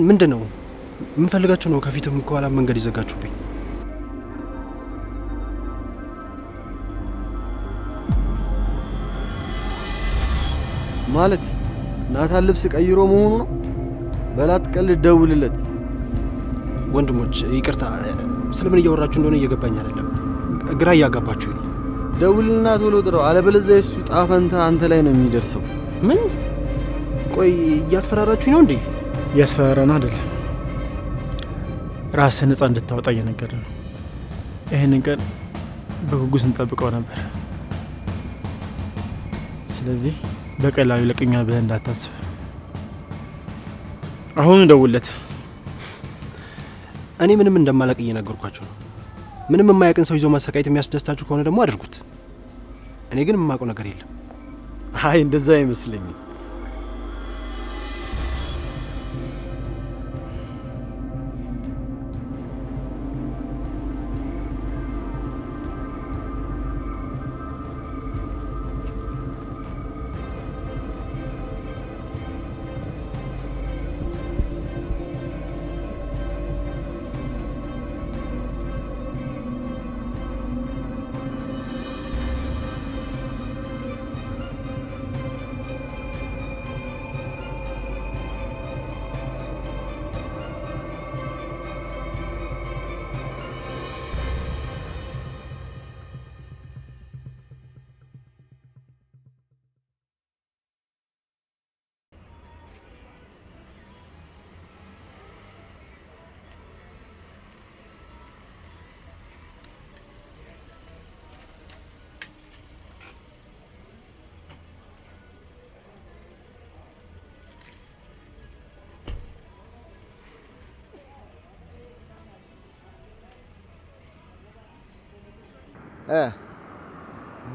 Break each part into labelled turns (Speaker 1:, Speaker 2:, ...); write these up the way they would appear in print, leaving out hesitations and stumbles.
Speaker 1: ምንድነው? ምን ፈልጋችሁ ነው ከፊትም ከኋላ መንገድ ይዘጋችሁብኝ?
Speaker 2: ማለት ናታን ልብስ ቀይሮ መሆኑ ነው? በላት ቀልድ ደውልለት።
Speaker 1: ወንድሞች ይቅርታ፣ ስለምን እያወራችሁ እንደሆነ እየገባኝ አይደለም። ግራ እያጋባችሁ ነው።
Speaker 2: ደውልና ቶሎ ጥራው፣ አለበለዚያ እሱ ጣፈንታ አንተ ላይ ነው የሚደርሰው።
Speaker 1: ምን? ቆይ እያስፈራራችሁ ነው እንዴ?
Speaker 3: እያስፈራራን አይደለም፣ ራስህን ነጻ እንድታወጣ እየነገረ ነው። ይህንን ቀን በጉጉት እንጠብቀው ነበር። ስለዚህ በቀላሉ ይለቀኛል ብለህ እንዳታስብ። አሁን ደውለት።
Speaker 1: እኔ ምንም እንደማላቅ እየነገርኳችሁ ነው። ምንም የማያውቅን ሰው ይዞ ማሰቃየት የሚያስደስታችሁ ከሆነ ደግሞ አድርጉት። እኔ ግን የማውቀው ነገር የለም።
Speaker 2: አይ እንደዛ አይመስለኝም።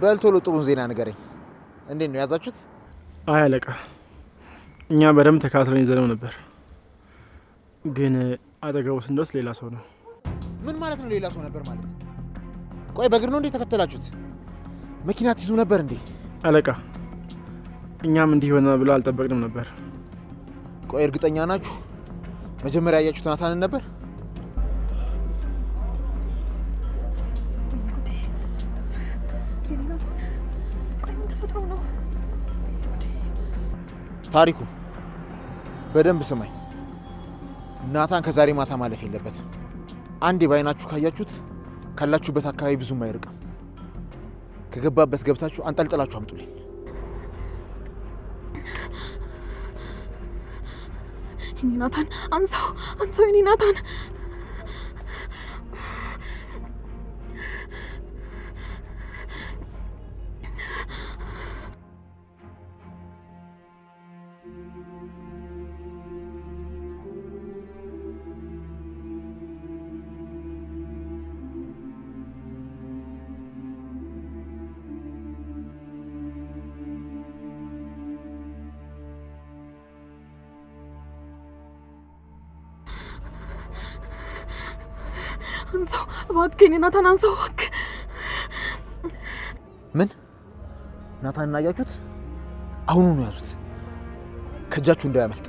Speaker 4: በልቶሎ ጥሩን ዜና ንገረኝ። እንዴት ነው ያዛችሁት?
Speaker 3: አይ አለቃ፣ እኛ በደንብ ተካትለን ይዘነው ነበር፣ ግን አጠገቡ ስንደርስ ሌላ ሰው ነው።
Speaker 4: ምን ማለት ነው ሌላ ሰው ነበር ማለት? ቆይ በእግር ነው እንዴ ተከተላችሁት? መኪና ትይዙ ነበር እንዴ?
Speaker 3: አለቃ፣ እኛም እንዲህ ይሆናል ብሎ አልጠበቅንም ነበር።
Speaker 4: ቆይ እርግጠኛ ናችሁ መጀመሪያ ያያችሁት ናታንን ነበር? ታሪኩ በደንብ ስማኝ። ናታን ከዛሬ ማታ ማለፍ የለበትም። አንዴ ባይናችሁ ካያችሁት ካላችሁበት አካባቢ ብዙም አይርቅም። ከገባበት ገብታችሁ አንጠልጥላችሁ አምጡልኝ።
Speaker 5: የኔ ናታን አንሳው፣ የኔ ናታን። አንሳው እባክህ፣ የኔ ናታን አንሳው እባክህ።
Speaker 4: ምን? ናታን እናያችሁት? አሁኑኑ ያዙት፣ ከእጃችሁ እንዳያመልጥ።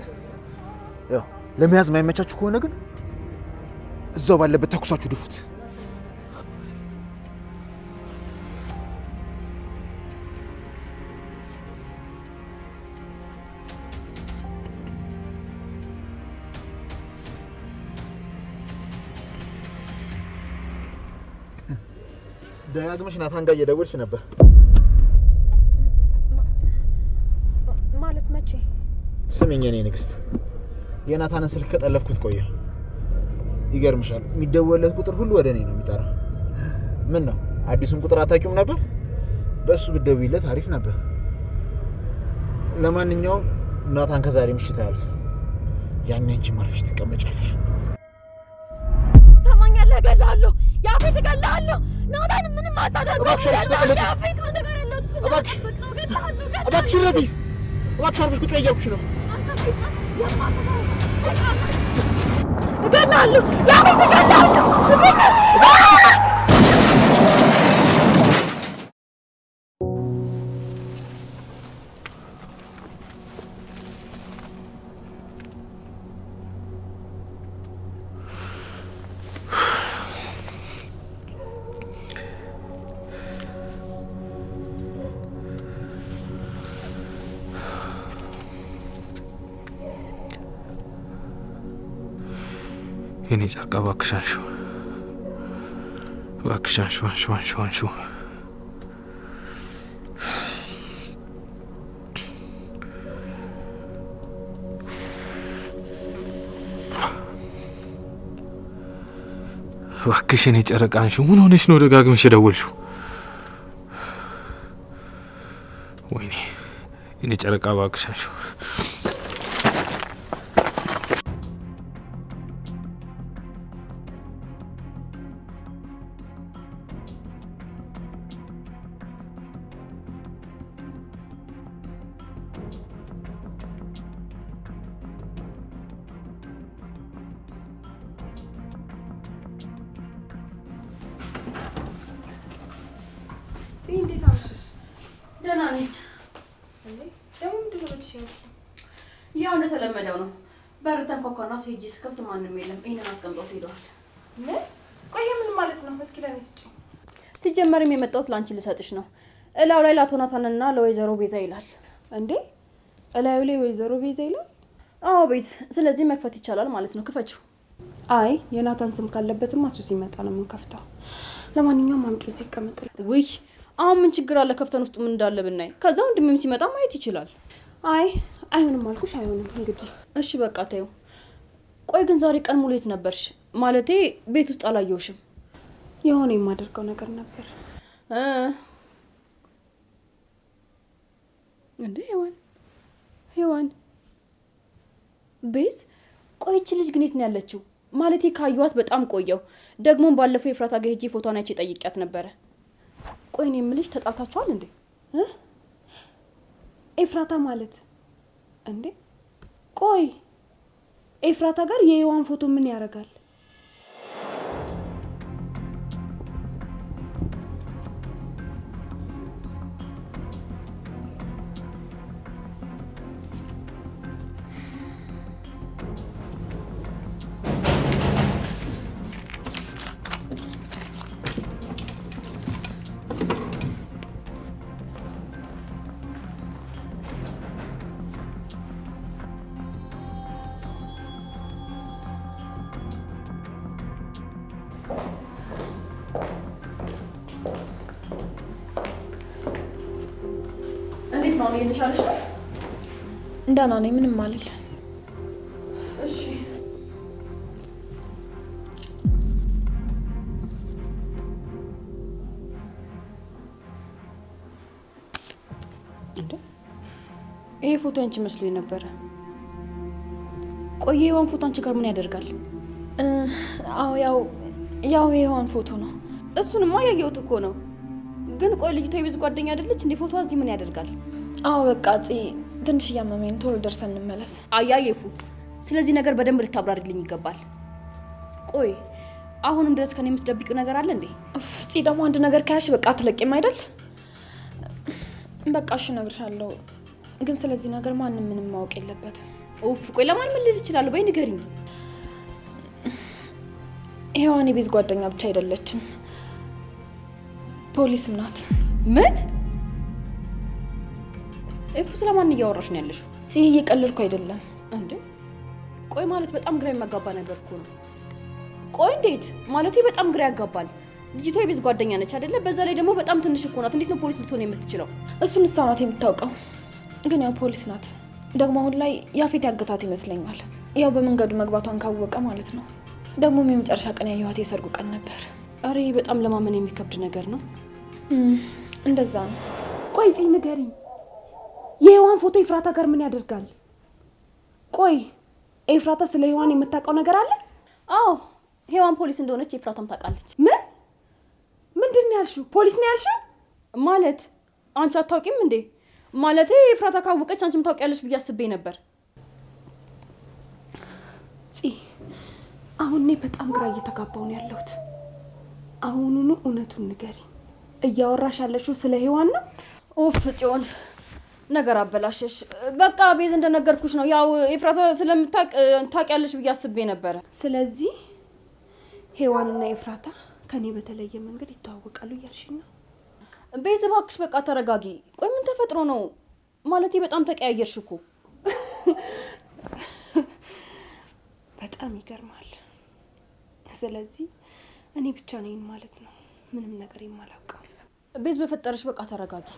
Speaker 4: ያው ለመያዝ ማይመቻችሁ ከሆነ ግን እዛው ባለበት ተኩሳችሁ ድፉት። ደጋግመሽ ናታን ጋር እየደወልሽ ነበር
Speaker 5: ማለት? መቼ?
Speaker 4: ስሚኝ የኔ ንግስት፣ የናታንን ስልክ ከጠለፍኩት ቆየ። ይገርምሻል፣ የሚደወልለት ቁጥር ሁሉ ወደ እኔ ነው የሚጠራው። ምን ነው አዲሱን ቁጥር አታውቂውም ነበር? በእሱ ብትደውይለት አሪፍ ነበር። ለማንኛውም ናታን ከዛሬ ምሽት አያልፍ። ያኔ አንቺም አርፈሽ ትቀመጫለሽ።
Speaker 5: ሰማኛለህ? እገልሃለሁ፣ ያፌት እገልሃለሁ። ናታን ምንም አታደርገው። ያፌት ነገር ያለው
Speaker 4: እባክሽ፣ እባክሽ ረቢ፣ እባክሽ አርፈሽ ቁጭ በይ እያልኩሽ ነው።
Speaker 5: እገልሃለሁ፣ ያፌት እገልሃለሁ።
Speaker 6: የኔ ጨርቃ እባክሽ አንሺው፣ እባክሽ አንሺው፣ አንሺው፣ አንሺው፣ አንሺው። እባክሽ የኔ ጨረቃ አንሺው። ምን ሆነሽ ነው ደጋግመሽ የደወልሽው? ወይኔ የኔ ጨረቃ እባክሽ አንሺው።
Speaker 7: እንዴት አመሸሽ?
Speaker 5: ደህና ነኝ።
Speaker 7: ደግሞ ምንድን ነው በልሽ ያልሽው?
Speaker 5: ያው እንደተለመደው ነው። በር ተንኳኳና ሄጄ ስከፍት ማንም የለም። ይሄንን አስቀምጠውት ሄደዋል።
Speaker 7: ምን? ቆይ ምን ማለት ነው? እስኪ ለኔ ስጪኝ።
Speaker 5: ሲጀመርም የመጣሁት ላንቺ ልሰጥሽ ነው። እላው ላይ ለአቶ ናታንና ለወይዘሮ ቤዛ ይላል።
Speaker 7: እንዴ እላዩ ላይ ወይዘሮ ቤዛ ይላል?
Speaker 5: አዎ ቤዝ። ስለዚህ መክፈት ይቻላል ማለት ነው። ክፈችው።
Speaker 7: አይ የናታን ስም ካለበትም እሱ ሲመጣ ነው የምንከፍተው። ለማንኛውም አምጪው እዚህ ይቀመጥ።
Speaker 5: ውይ አሁን ምን ችግር አለ? ከፍተን ውስጥ ምን እንዳለ ብናይ። ከዛ ወንድሜም ሲመጣ ማየት ይችላል።
Speaker 7: አይ አይሆንም አልኩሽ፣ አይሆንም እንግዲህ።
Speaker 5: እሺ በቃ ተይው። ቆይ ግን ዛሬ ቀን ሙሉ የት ነበርሽ? ማለቴ ቤት ውስጥ አላየሁሽም።
Speaker 7: የሆነ የማደርገው ነገር ነበር።
Speaker 5: እንዴ ሄዋን ቤዝ፣ ቆይቺ ልጅ ግን የት ነው ያለችው? ማለቴ ካየኋት በጣም ቆየው። ደግሞም ባለፈው የፍራታ ጋር ሄጄ ፎቶን አይቼ ጠይቂያት ነበረ። ቆይ እኔ የምልሽ ተጣልታችኋል እንዴ?
Speaker 7: ኤፍራታ ማለት እንዴ? ቆይ ኤፍራታ ጋር የሔዋን ፎቶ ምን ያደርጋል?
Speaker 5: እንዴት ነው እየተሻለሽ ነው?
Speaker 8: ደህና ነኝ፣ ምንም አልል።
Speaker 5: እሺ እንዴ ይሄ ፎቶ አንቺ መስሎኝ ነበረ። ቆይ የሔዋን ፎቶ አንቺ ጋር ምን ያደርጋል?
Speaker 8: አዎ ያው የሔዋን ፎቶ ነው።
Speaker 5: እሱንማ ያየሁት እኮ ነው። ግን ቆይ ልጅቷ የቤዝ ጓደኛ አይደለች እንዴ? ፎቶ እዚህ ምን ያደርጋል?
Speaker 8: አዎ በቃ ትንሽ እያመመኝ፣ ቶሎ ደርሰን እንመለስ።
Speaker 5: አያየፉ፣ ስለዚህ ነገር በደንብ ልታብራሪልኝ ይገባል። ቆይ አሁንም ድረስ ከኔ የምትደብቂው ነገር አለ እንዴ?
Speaker 8: ደግሞ አንድ ነገር ከያሽ በቃ አትለቂም አይደል? በቃ እሺ እነግርሻለሁ፣ ግን ስለዚህ ነገር ማንም ምንም ማወቅ የለበትም። ኡፍ
Speaker 5: ቆይ ለማን ምን ልል እችላለሁ? በይ ንገሪኝ።
Speaker 8: ሔዋን የቤዝ ጓደኛ ብቻ አይደለችም፣ ፖሊስም ናት።
Speaker 5: ምን? እፉ ስለማን እያወራሽ ነው ያለሽው?
Speaker 8: እየቀለድኩ አይደለም
Speaker 5: እንዴ። ቆይ ማለት በጣም ግራ የሚያጋባ ነገር እኮ ነው። ቆይ እንዴት ማለቴ? በጣም ግራ ያጋባል። ልጅቷ የቤዝ ጓደኛ ነች አይደለ? በዛ ላይ ደግሞ በጣም ትንሽ እኮ ናት። እንዴት ነው ፖሊስ ልትሆን የምትችለው?
Speaker 8: እሱን እሷ ናት የምታውቀው፣ ግን ያው ፖሊስ ናት። ደግሞ አሁን ላይ ያፌት ያገታት ይመስለኛል። ያው በመንገዱ መግባቷን ካወቀ ማለት ነው። ደግሞ የመጨረሻ ቀን ያየኋት የሰርጉ ቀን ነበር።
Speaker 5: አሬ በጣም ለማመን የሚከብድ ነገር ነው።
Speaker 8: እንደዛ ነው።
Speaker 7: ቆይ ንገሪኝ፣ የሔዋን ፎቶ ኤፍራታ ጋር ምን ያደርጋል? ቆይ ኤፍራታ ስለ ሔዋን የምታውቀው ነገር አለ?
Speaker 5: አዎ ሔዋን ፖሊስ እንደሆነች ኤፍራታም ታውቃለች።
Speaker 7: ምንድን ነው ያልሽው? ፖሊስ ነው ያልሽው?
Speaker 5: ማለት አንቺ አታውቂም እንዴ? ማለቴ ኤፍራታ ካወቀች አንቺም ታውቂያለሽ ብዬ አስቤ ነበር።
Speaker 7: አሁን እኔ በጣም ግራ እየተጋባው ነው ያለሁት። አሁኑኑ እውነቱን ንገሪኝ። እያወራሽ ያለሽው ስለ ሔዋን ነው?
Speaker 5: ኡፍ ጽዮን ነገር አበላሸሽ። በቃ ቤዝ እንደነገርኩሽ ነው። ያው ኤፍራታ ታውቂያለሽ ብዬ አስቤ ነበረ።
Speaker 7: ስለዚህ ሔዋንና ኤፍራታ ከኔ በተለየ መንገድ ይተዋወቃሉ እያልሽኝ ነው?
Speaker 5: ቤዝ እባክሽ በቃ ተረጋጊ። ቆይ ምን ተፈጥሮ ነው? ማለቴ በጣም ተቀያየርሽ እኮ።
Speaker 7: በጣም ይገርማል። ስለዚህ እኔ ብቻ ነኝ ማለት ነው ምንም ነገር የማላውቀው።
Speaker 5: ቤዝ በፈጠረሽ በቃ ተረጋጊ።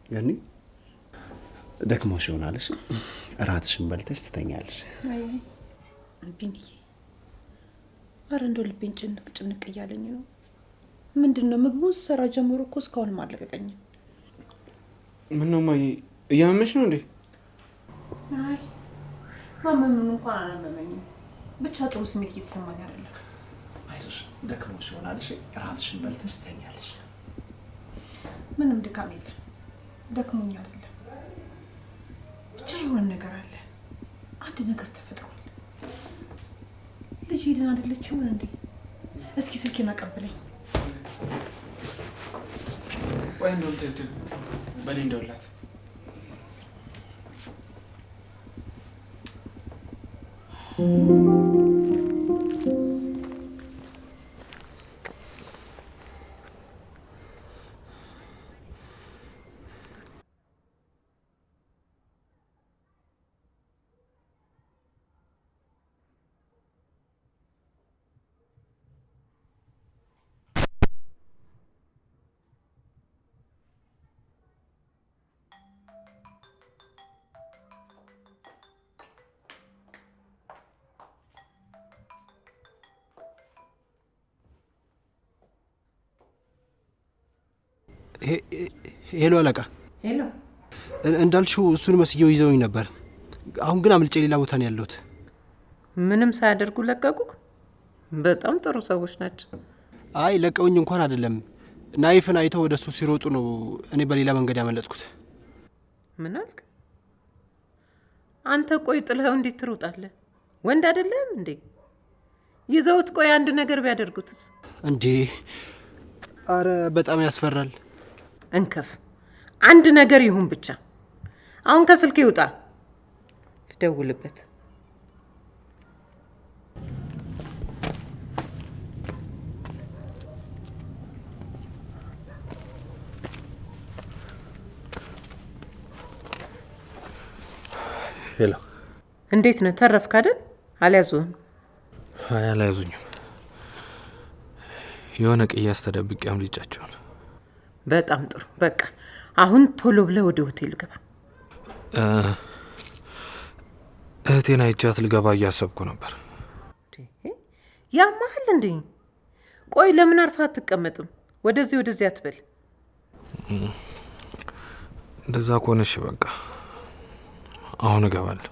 Speaker 1: ገኒ ደክሞሽ ይሆናልሽ። እራትሽን በልተሽ ትተኛለሽ።
Speaker 9: አይ ቢንዬ፣ ኧረ እንደው ልቤን ጭንቅ እያለኝ ነው። ምንድነው ምግቡን ስሰራ ጀምሮ እኮ እስካሁንም አልለቀቀኝም።
Speaker 3: ምነው ማዬ እያመመሽ ነው እንዴ?
Speaker 9: አይ ማመምን እንኳን አላመመኝም፣ ብቻ ጥሩ ስሜት እየተሰማኝ አይደለም።
Speaker 1: አይዞሽ፣ ደክሞሽ ይሆናልሽ። እራትሽን በልተሽ ትተኛለሽ።
Speaker 9: ምንም ድካም የለም፣ ደክሞኝ አይደለም። ብቻ የሆነ ነገር አለ፣ አንድ ነገር ተፈጥሯል። ልጅ ሄደን አይደለችም እንዴ? እስኪ ስልኬን አቀብለኝ።
Speaker 3: ቆይ እንደው በሌ እንደውላት
Speaker 1: ሄሎ አለቃ።
Speaker 9: ሄሎ።
Speaker 1: እንዳልሽው እሱን መስየው ይዘውኝ ነበር። አሁን ግን አምልጬ ሌላ ቦታ ነው ያለሁት።
Speaker 10: ምንም ሳያደርጉ ለቀቁ? በጣም ጥሩ ሰዎች ናቸው።
Speaker 1: አይ ለቀውኝ እንኳን አይደለም፣ ናይፍን አይተው ወደሱ ሲሮጡ ነው እኔ በሌላ መንገድ ያመለጥኩት።
Speaker 10: ምን አልክ አንተ? ቆይ ጥለኸው እንዴት ትሮጣለህ? ወንድ አይደለም እንዴ? ይዘውት ቆይ አንድ ነገር ቢያደርጉትስ?
Speaker 1: እንዴ አረ በጣም ያስፈራል።
Speaker 10: እንከፍ አንድ ነገር ይሁን ብቻ። አሁን ከስልክ ይውጣ፣ ልደውልበት።
Speaker 6: ሄሎ፣
Speaker 10: እንዴት ነህ? ተረፍክ አይደል? አልያዙህም?
Speaker 6: አይ አልያዙኝም። የሆነ ቅያስ ተደብቄ አምልጫቸዋል።
Speaker 10: በጣም ጥሩ። በቃ አሁን ቶሎ ብለህ ወደ ሆቴል ግባ።
Speaker 6: እህቴን አይቻት ልገባ እያሰብኩ ነበር።
Speaker 10: ያማሃል እንዴ? ቆይ ለምን አርፋ አትቀመጥም? ወደዚህ አትበል።
Speaker 6: እንደዛ ከሆነሽ በቃ አሁን እገባለሁ።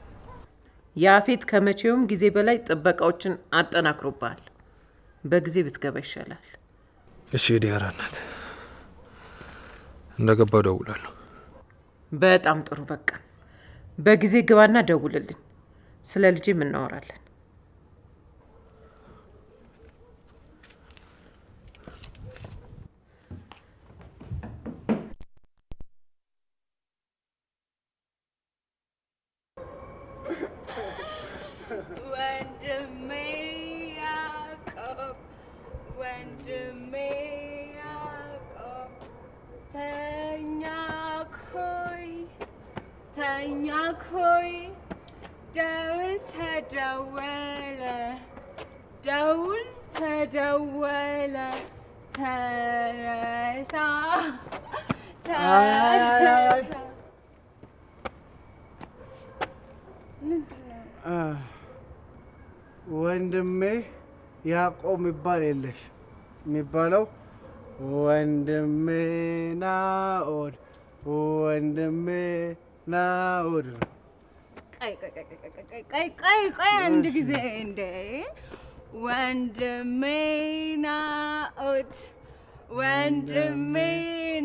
Speaker 10: ያፌት ከመቼውም ጊዜ በላይ ጥበቃዎችን አጠናክሮብሃል። በጊዜ ብትገባ ይሻላል።
Speaker 6: እሺ ዲያራ ናት። እንደገባው ደውላለሁ።
Speaker 10: በጣም ጥሩ። በቃ በጊዜ ግባና ደውልልኝ። ስለ ልጄ እናወራለን።
Speaker 11: ወንድሜ ያዕቆብ ወንድሜ ያዕቆብ ተኛኮይ ደውል ተደወለ ተነሳ
Speaker 12: ወንድሜ ያዕቆብ የሚባል የለሽ የሚባለው ወንድሜ ናኦድ ነው።
Speaker 11: ቆይ አንድ ጊዜ እንደ ወንድሜ ናኦድ ወንድሜ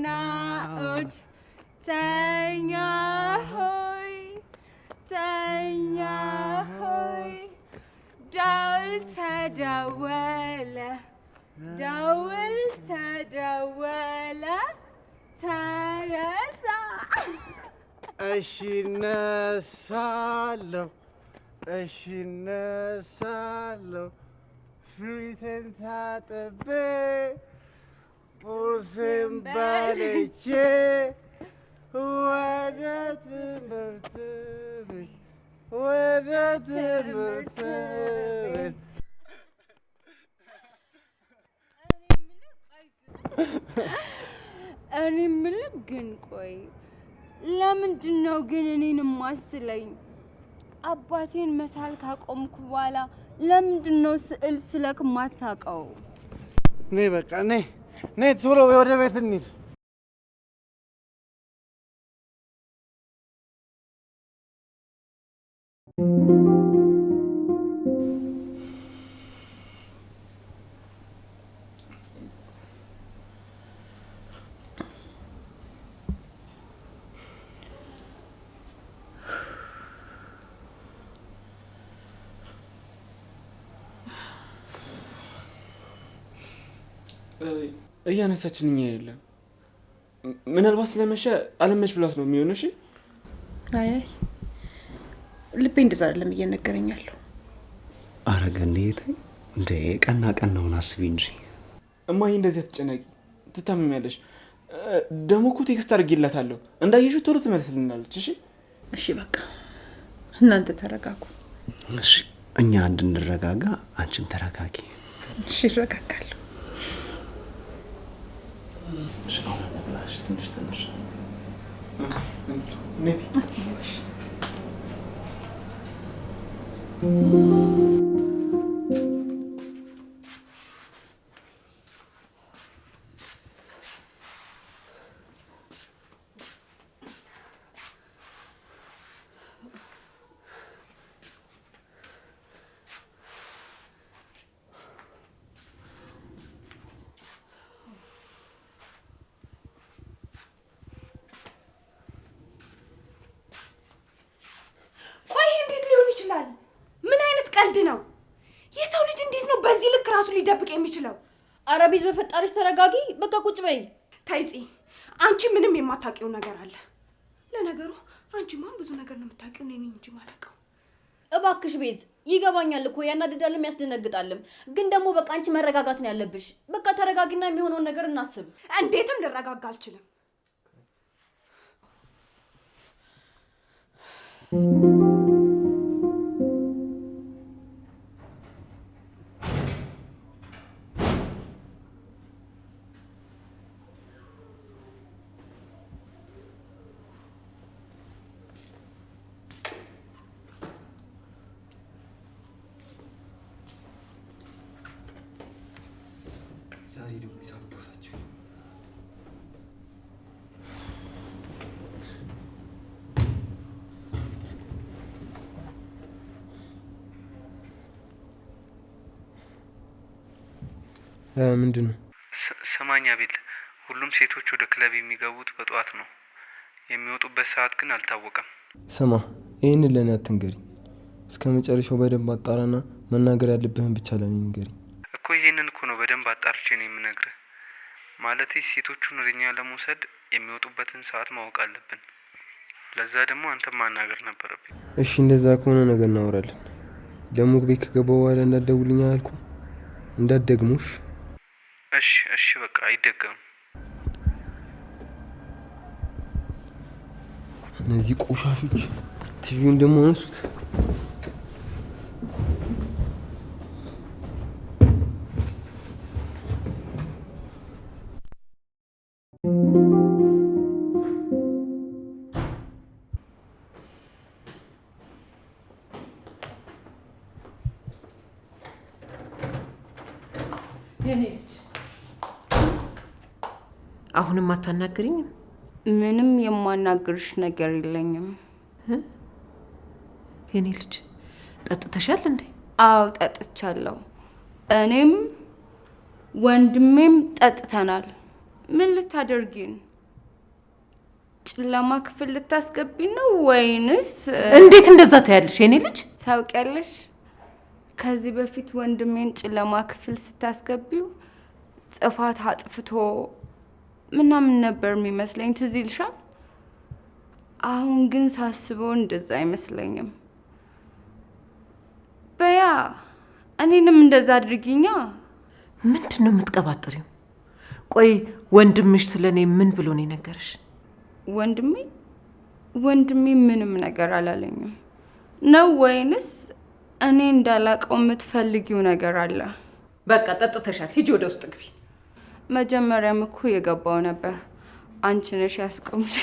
Speaker 11: ናኦድ ተኛ ሆይ ደውል ተደወለ ተነሳ።
Speaker 12: እሺ እነሳለሁ ፊቴን ታጥቤ ቁርሴን በልቼ ወደ ትምህርት ቤት
Speaker 11: እኔ የምልህ ግን ቆይ ለምንድን ነው ግን እኔን ማስለኝ? አባቴን መሳል ካቆምኩ በኋላ ለምንድን ነው ስዕል ስለክ ማታውቀው?
Speaker 12: ነይ በቃ ነይ ቶሎ ወደ ቤት እንሂድ።
Speaker 13: እያነሳችንኝ የለም። ምናልባት ስለመሸ አለመች ብላት ነው የሚሆነው። እሺ
Speaker 9: አይ ልቤ እንደዛ አይደለም እየነገረኛለሁ።
Speaker 14: አረገን እንደ ቀና ቀናውን አስቢ እንጂ
Speaker 13: እማዬ እንደዚህ አትጨነቂ፣ ትታመሚያለሽ። ደግሞ እኮ ቴክስት አድርጌላታለሁ እንዳየሽው ቶሎ ትመልስልናለች።
Speaker 9: እሺ በቃ እናንተ ተረጋጉ።
Speaker 14: እሺ እኛ እንድንረጋጋ አንቺም ተረጋጊ።
Speaker 9: እሺ እረጋጋለሁ።
Speaker 13: ትንሽ
Speaker 9: አስቲዮሽ
Speaker 7: ነው? የሰው ልጅ እንዴት ነው በዚህ ልክ ራሱ ሊደብቅ የሚችለው?
Speaker 5: አረቢዝ በፈጣሪሽ ተረጋጊ። በቃ ቁጭ በይ።
Speaker 7: ታይጺ አንቺ ምንም የማታውቂው ነገር አለ። ለነገሩ አንቺማ ብዙ ነገር ነው የምታውቂው፣ እኔ ነኝ እንጂ ማለቀው።
Speaker 5: እባክሽ ቤዝ፣ ይገባኛል እኮ ያናድዳልም ያስደነግጣልም፣ ግን ደግሞ በቃ አንቺ መረጋጋት ነው ያለብሽ። በቃ ተረጋጊና የሚሆነውን ነገር እናስብ።
Speaker 7: እንዴትም ልረጋጋ አልችልም።
Speaker 6: ምንድን ነው? ስማኝ አቤል፣ ሁሉም ሴቶች ወደ ክለብ የሚገቡት በጠዋት ነው። የሚወጡበት ሰዓት ግን አልታወቀም።
Speaker 15: ስማ፣ ይህንን ለእኔ አትንገሪ። እስከ መጨረሻው በደንብ አጣራና መናገር ያለብህን ብቻ ለእኔ ንገሪ።
Speaker 6: እኮ ይህንን እኮ ነው በደንብ አጣርቼ ነው የምነግርህ። ማለቴ ሴቶቹን ወደኛ ለመውሰድ የሚወጡበትን ሰዓት ማወቅ አለብን። ለዛ ደግሞ አንተም ማናገር ነበረብኝ።
Speaker 15: እሺ፣ እንደዛ ከሆነ ነገር እናወራለን። ደግሞ ቤት ከገባሁ በኋላ እንዳትደውልኝ አላልኩም? እንዳትደግሙሽ።
Speaker 6: እሺ በቃ አይደገም።
Speaker 15: እነዚህ ቆሻሾች ቲቪውን ደግሞ አነሱት።
Speaker 10: አሁንም አታናግሪኝም?
Speaker 11: ምንም የማናግርሽ ነገር የለኝም።
Speaker 10: የኔ ልጅ ጠጥተሻል እንዴ?
Speaker 11: አዎ ጠጥቻለሁ። እኔም ወንድሜም ጠጥተናል። ምን ልታደርጊን? ጨለማ ክፍል ልታስገቢን ነው ወይንስ?
Speaker 10: እንዴት እንደዛ ታያለሽ የኔ ልጅ?
Speaker 11: ታውቂያለሽ፣ ከዚህ በፊት ወንድሜን ጨለማ ክፍል ስታስገቢው ጥፋት አጥፍቶ ምናምን ነበር የሚመስለኝ። ትዝ ይልሻል? አሁን ግን ሳስበው እንደዛ አይመስለኝም። በያ እኔንም እንደዛ አድርጊኛ።
Speaker 10: ምንድን ነው የምትቀባጥሪው? ቆይ ወንድምሽ ስለኔ ምን ብሎ ነው የነገረሽ?
Speaker 11: ወንድሜ ምንም ነገር አላለኝም ነው ወይንስ እኔ እንዳላቀው የምትፈልጊው ነገር አለ?
Speaker 10: በቃ ጠጥተሻል፣ ሂጂ ወደ ውስጥ ግቢ።
Speaker 11: መጀመሪያም እኮ የገባው ነበር፣ አንቺ ነሽ ያስቆምሽ።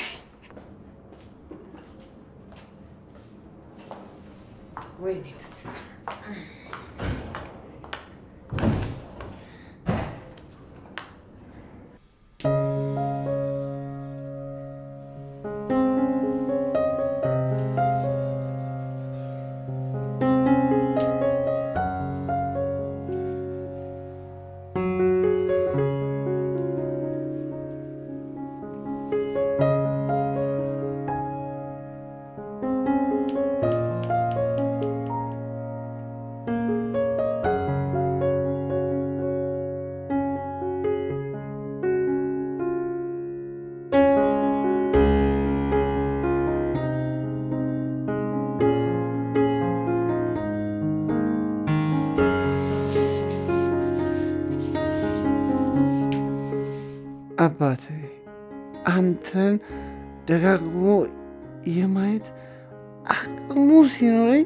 Speaker 10: ወይኔ ትዝታ።
Speaker 12: አባቴ አንተን ደጋግሞ የማየት አቅሙ ሲኖረኝ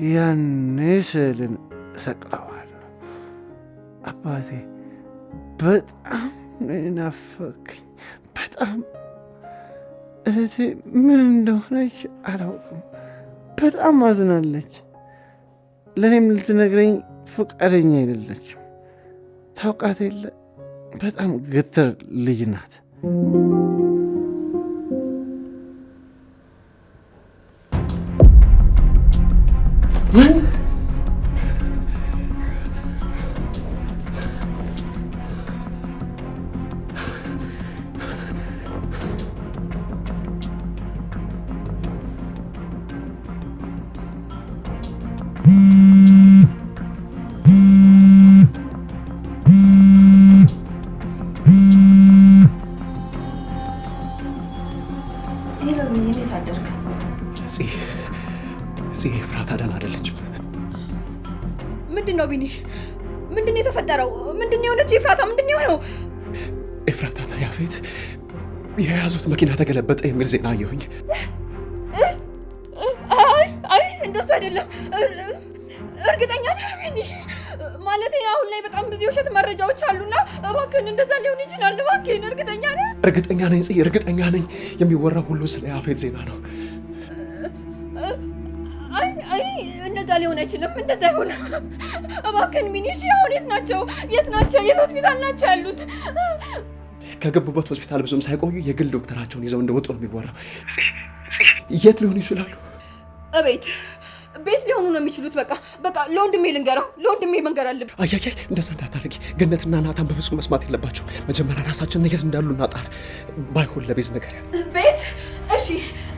Speaker 12: ያኔ ስዕልን እሰቅለዋለሁ። አባቴ በጣም ናፈቅኝ። በጣም እህቴ ምን እንደሆነች አላውቅም። በጣም አዝናለች። ለእኔም ልትነግረኝ ፈቃደኛ አይደለችም። ታውቃት የለ በጣም ግትር ልጅ ናት።
Speaker 14: ኤፍራታ ደህና አይደለችም።
Speaker 5: ምንድን ነው ቢኒ? ምንድን ነው የተፈጠረው? ምንድን ነው የሆነችው? ኤፍራታ ምንድን ነው የሆነው?
Speaker 14: ኤፍራታና ያፌት የያዙት መኪና ተገለበጠ የሚል ዜና አየሁኝ።
Speaker 5: አይ እንደሱ አይደለም። እርግጠኛ ነህ ቢኒ? ማለቴ አሁን ላይ በጣም ብዙ የውሸት መረጃዎች አሉና እባክህን እንደዛ ሊሆን ይችላል። እባክህን እርግጠኛ ነህ?
Speaker 14: እርግጠኛ ነኝ ጽ እርግጠኛ ነኝ። የሚወራው ሁሉ ስለ ያፌት ዜና ነው።
Speaker 5: አይ እንደዛ ሊሆን አይችልም። እንደዛ አይሆንም። እባክህን ቢኒ። እሺ አሁን የት ናቸው? የት ሆስፒታል ናቸው ያሉት?
Speaker 14: ከገቡበት ሆስፒታል ብዙም ሳይቆዩ የግል ዶክተራቸውን ይዘው እንደወጡ ነው የሚወራው። የት ሊሆኑ ይችላሉ? ቤት ሊሆኑ ነው የሚችሉት። በቃ ለወንድሜ ልንገረው። ለወንድሜ መንገር አለብን። አያያይ እንደዛ እንዳታረጊ። ገነትና ናታን በፍጹም መስማት የለባቸው። መጀመሪያ ራሳችንን የት እንዳሉ እናጣር። ባይሆን ለቤዝ ነገር
Speaker 5: ቤዝ።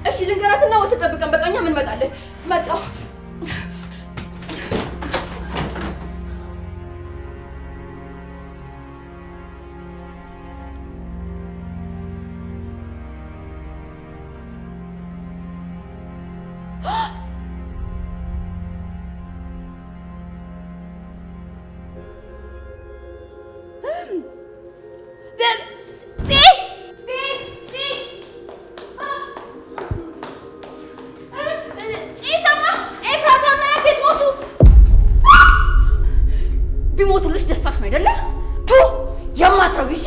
Speaker 5: እሺ ልንገራትና ወጥ ተጠብቀን በቃ እኛ ምን መጣለን። መጣው ቢሞቱልሽ ደስታሽ ነው አይደለ? ቱ የማትረው እሺ።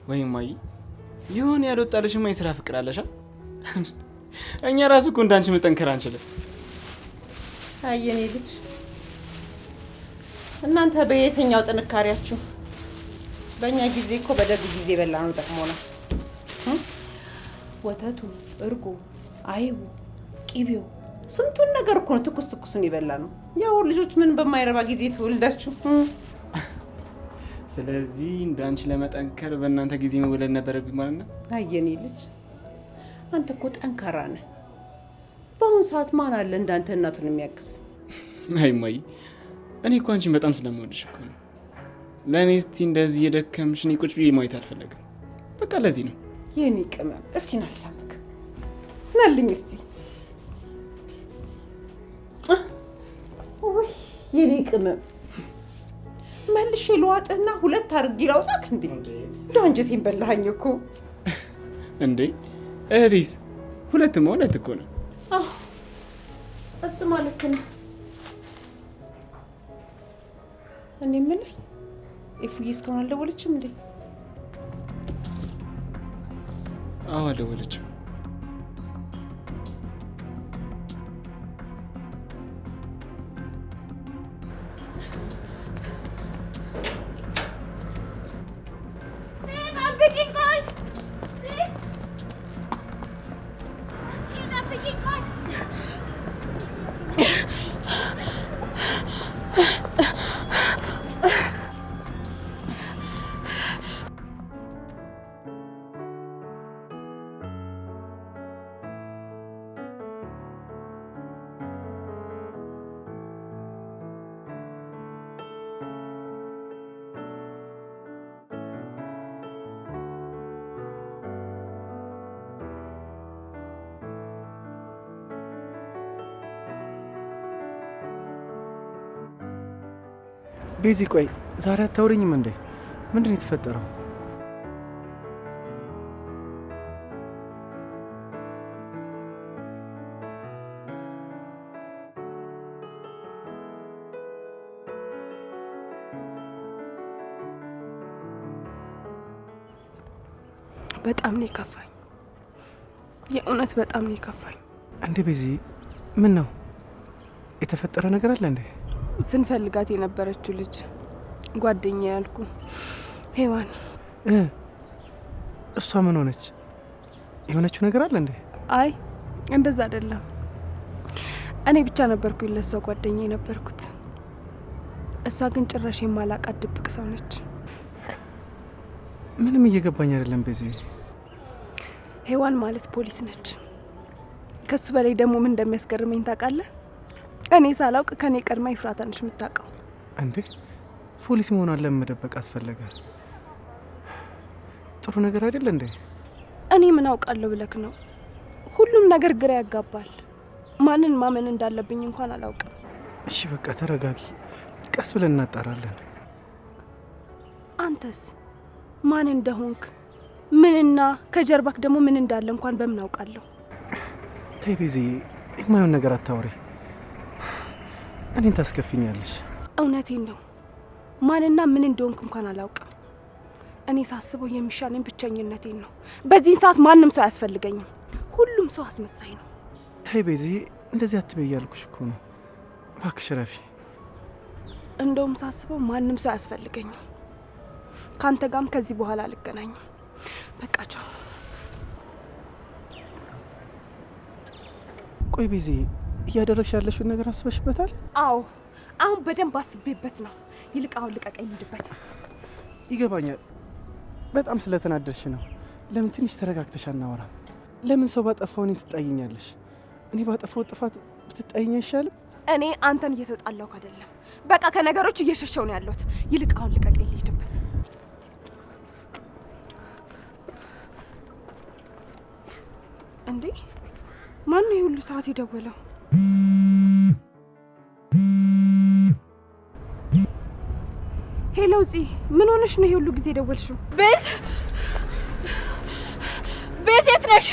Speaker 13: ወይ ማይ የሆነ ያልወጣልሽማ የስራ ፍቅር አለሻ። እኛ ራሱ እኮ እንዳንቺ መጠንከር አንችልም።
Speaker 9: አየኔ ልጅ እናንተ በየትኛው ጥንካሬያችሁ? በእኛ ጊዜ እኮ በደግ ጊዜ በላነው ጠቅሞናል። ወተቱ፣ እርጎ፣ አይቡ፣ ቂቤው ስንቱን ነገር እኮ ነው ትኩስ ትኩስን ይበላ ነው። ያው ልጆች ምን በማይረባ ጊዜ ተወልዳችሁ።
Speaker 13: ስለዚህ እንዳንቺ ለመጠንከር በእናንተ ጊዜ መወለድ ነበረብኝ ማለት ነው።
Speaker 9: አየኔ ልጅ አንተ እኮ ጠንካራ ነህ። በአሁኑ ሰዓት ማን አለ እንዳንተ እናቱን የሚያግዝ?
Speaker 13: አይ እማዬ፣ እኔ እኮ አንቺን በጣም ስለምወድሽ እኮ ነው። ለእኔ እስቲ እንደዚህ የደከምሽ እኔ ቁጭ ብዬ ማየት አልፈለግም። በቃ ለዚህ ነው።
Speaker 9: የኔ ቅመም እስቲ ናልሳምክ ናልኝ እስቲ። ወይ የኔ ቅመም መልሼ ልዋጥህና ሁለት አድርጌ ላውጣክ እንዴ? እንደው አንጀቴን በላኸኝ እኮ
Speaker 13: እንዴ። እህቴስ ሁለትማ ሁለት እኮ ነው።
Speaker 9: እሱማ ልክ ነው። እኔ የምልህ ኤፉዬ እስካሁን አልደወለችም እንዴ?
Speaker 13: አዎ አልደወለችም።
Speaker 1: ቤዚ ቆይ ዛሬ አታውሪኝም እንዴ? ምንድን ነው የተፈጠረው?
Speaker 7: በጣም ነው የከፋኝ። የእውነት በጣም ነው የከፋኝ።
Speaker 1: እንዴ ቤዚ ምን ነው የተፈጠረ ነገር አለ እንዴ?
Speaker 7: ስንፈልጋት የነበረችው ልጅ ጓደኛ ያልኩ ሄዋን
Speaker 1: እሷ ምን ሆነች? የሆነችው ነገር አለ እንዴ?
Speaker 7: አይ እንደዛ አይደለም። እኔ ብቻ ነበርኩኝ ለሷ ጓደኛ የነበርኩት። እሷ ግን ጭራሽ የማላቃት ድብቅ ሰው ነች።
Speaker 1: ምንም እየገባኝ አይደለም ቤዚ።
Speaker 7: ሄዋን ማለት ፖሊስ ነች። ከሱ በላይ ደግሞ ምን እንደሚያስገርመኝ ታውቃለህ? እኔ ሳላውቅ ከኔ ቀድማ ኤፍራታ ነች የምታውቀው።
Speaker 1: እንዴ ፖሊስ መሆኗን ለምን መደበቅ አስፈለገ? ጥሩ ነገር አይደለ እንዴ?
Speaker 7: እኔ ምን አውቃለሁ ብለክ ነው? ሁሉም ነገር ግራ ያጋባል። ማንን ማመን እንዳለብኝ እንኳን አላውቅም።
Speaker 1: እሺ በቃ ተረጋጊ፣ ቀስ ብለን እናጣራለን።
Speaker 7: አንተስ ማን እንደሆንክ ምንና ከጀርባክ ደግሞ ምን እንዳለ እንኳን በምን አውቃለሁ?
Speaker 1: ተይ ቤዚዬ፣ የማይሆን ነገር አታውሪ። እኔን ታስከፊኛለሽ።
Speaker 7: እውነቴን ነው። ማንና ምን እንደሆንክ እንኳን አላውቅም። እኔ ሳስበው የሚሻለኝ ብቸኝነቴን ነው። በዚህ ሰዓት ማንም ሰው አያስፈልገኝም። ሁሉም ሰው አስመሳይ ነው።
Speaker 1: ተይ ቤዚዬ፣ እንደዚህ አትበይ እያልኩሽ እኮ ነው። እባክሽ ረፊ።
Speaker 7: እንደውም ሳስበው ማንም ሰው አያስፈልገኝም። ካንተ ጋርም ከዚህ በኋላ አልገናኝም። በቃቸው።
Speaker 1: ቆይ ቤዚዬ፣ እያደረግሽ ያለሽውን ነገር አስበሽበታል?
Speaker 7: አዎ፣ አሁን በደንብ አስቤበት ነው። ይልቅ አሁን ልቀቀኝ፣ ልሂድበት።
Speaker 1: ይገባኛል። በጣም ስለተናደድሽ ነው። ለምን ትንሽ ተረጋግተሽ አናወራም? ለምን ሰው ባጠፋው እኔን ትጣይኛለሽ? እኔ ባጠፋው ጥፋት ብትጣይኝ አይሻልም?
Speaker 7: እኔ አንተን እየተጣላሁ አይደለም። በቃ ከነገሮች እየሸሸው ነው ያለሁት። ይልቅ አሁን ልቀቀኝ፣ ልሂድበት። እንዴ ማን ነው ሁሉ ሰዓት የደወለው? ሄሎ ፂ፣ ምን ሆነሽ ነው ይሄ ሁሉ ጊዜ ደወልሽው?
Speaker 8: ቤት የት ነሽ?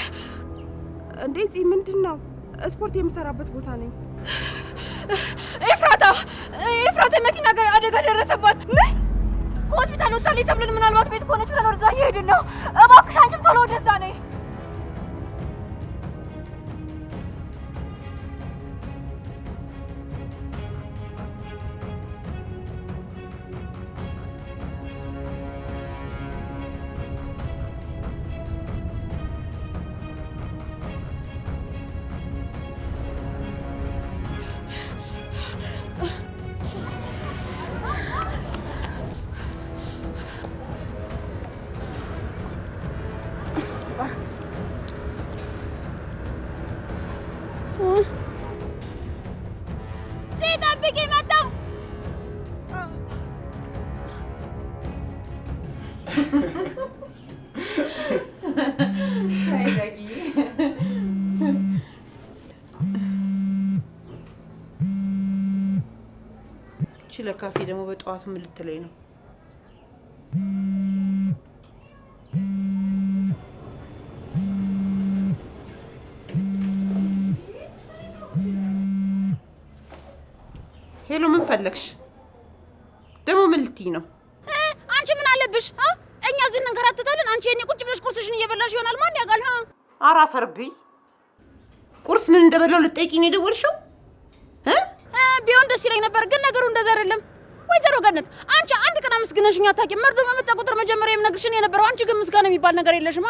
Speaker 7: እንዴ ፂ፣ ምንድነው? ስፖርት የምሰራበት ቦታ ነኝ።
Speaker 8: ኤፍራታ መኪና አደጋ ደረሰባት። ምን? ከሆስፒታል ወጣለች ተብለን ምናልባት ቤት ከሆነች ብለን ወደዛ እየሄድን ነው። እባክሽ አንቺም ቶሎ ወደዛ ነይ።
Speaker 9: እቺ ለካፌ ደግሞ በጠዋቱ ምን ልትለኝ ነው? ሄሎ ምን ፈለግሽ? ደግሞ ምን ልትይ ነው?
Speaker 16: አንቺ ምን አለብሽ? እኛ እዚህ እንከራተታለን፣ አንቺ የኔ ቁጭ ብለሽ ቁርስሽን እየበላሽ ይሆናል። ማን ያውቃል?
Speaker 9: ኧረ አፈርብኝ። ቁርስ ምን እንደበላው ልትጠይቂኝ ነው የደወልሽው?
Speaker 16: ቢሆን ደስ ይለኝ ነበር፣ ግን ነገሩ እንደዛ አይደለም። ወይዘሮ ገነት አንቺ አንድ ቀን አመስግነሽኝ አታውቂም። መርዶ በመጣ ቁጥር መጀመሪያ የምነግርሽን የነበረው አንቺ ግን ምስጋና የሚባል ነገር የለሽም።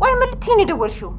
Speaker 9: ቆይ ምን ልትይ ነው የደወልሽው?